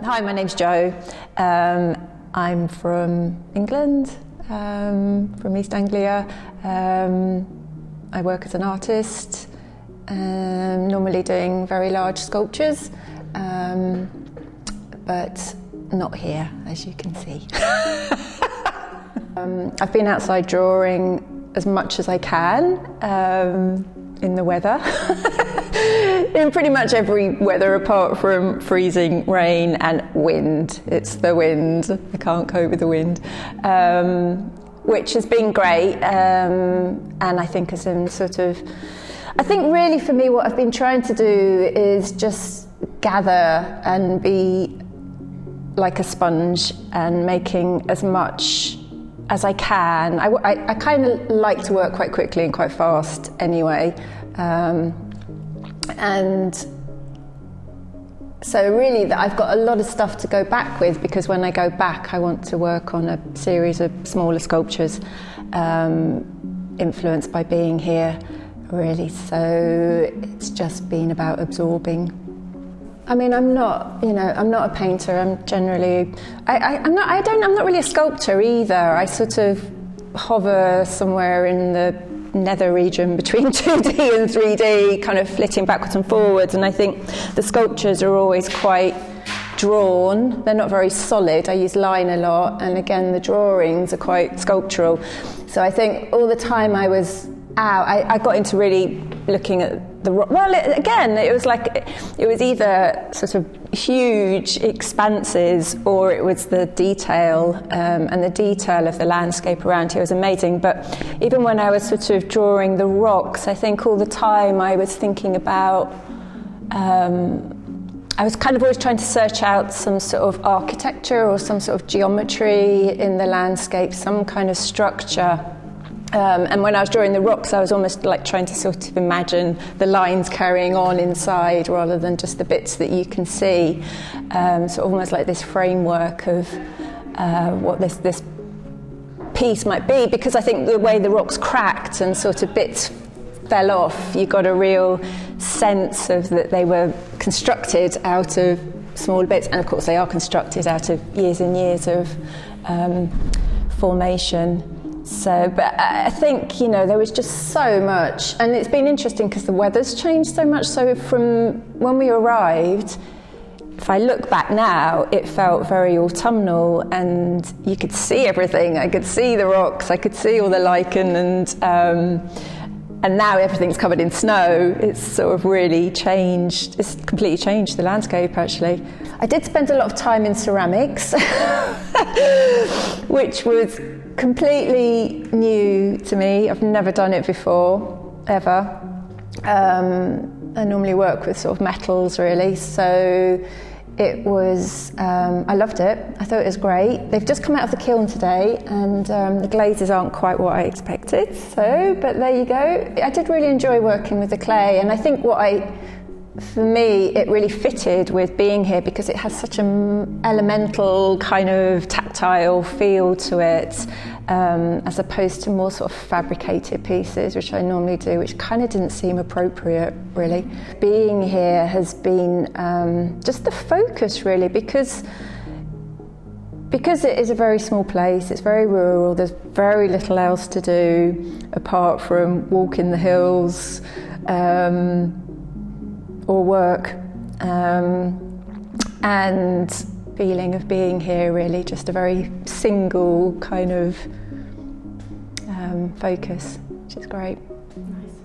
Hi, my name's Jo. I'm from England, from East Anglia. I work as an artist, normally doing very large sculptures, but not here, as you can see. I've been outside drawing as much as I can in the weather. In pretty much every weather apart from freezing rain and wind. It's the wind. I can't cope with the wind. Which has been great, and I think as in sort of, I think really for me what I've been trying to do is just gather and be like a sponge and making as much as I can. I kind of like to work quite quickly and quite fast anyway, and so really I've got a lot of stuff to go back with, because when I go back I want to work on a series of smaller sculptures influenced by being here, really. So it's just been about absorbing. I mean, I'm not a painter. I'm generally, I'm not really a sculptor either. I sort of hover somewhere in the nether region between 2D and 3D, kind of flitting backwards and forwards. And I think the sculptures are always quite drawn. They're not very solid. I use line a lot, and again, the drawings are quite sculptural. So I think all the time I was out, I got into really looking at the rock. Well, it was either sort of huge expanses or it was the detail, and the detail of the landscape around here was amazing. But even when I was sort of drawing the rocks, I think all the time I was thinking about, I was kind of always trying to search out some sort of architecture or some sort of geometry in the landscape, some kind of structure. And when I was drawing the rocks, I was almost like trying to sort of imagine the lines carrying on inside rather than just the bits that you can see. So almost like this framework of what this piece might be, because I think the way the rocks cracked and sort of bits fell off, you got a real sense of that they were constructed out of small bits, and of course they are constructed out of years and years of formation. So, but I think, there was just so much, and it's been interesting because the weather's changed so much. So from when we arrived, if I look back now, it felt very autumnal, and you could see everything. I could see the rocks, I could see all the lichen, and now everything's covered in snow. It's sort of really changed. It's completely changed the landscape, actually. I did spend a lot of time in ceramics, which was completely new to me. I've never done it before, ever. I normally work with sort of metals, really. So it was, I loved it. I thought it was great. They've just come out of the kiln today, and the glazes aren't quite what I expected. So, but there you go. I did really enjoy working with the clay, and I think for me, it really fitted with being here because it has such an elemental kind of tactile feel to it, as opposed to more sort of fabricated pieces, which I normally do, which kind of didn't seem appropriate, really. Being here has been just the focus, really, because it is a very small place, it's very rural, there's very little else to do apart from walk in the hills, or work, and feeling of being here, really just a very single kind of focus, which is great. Nice.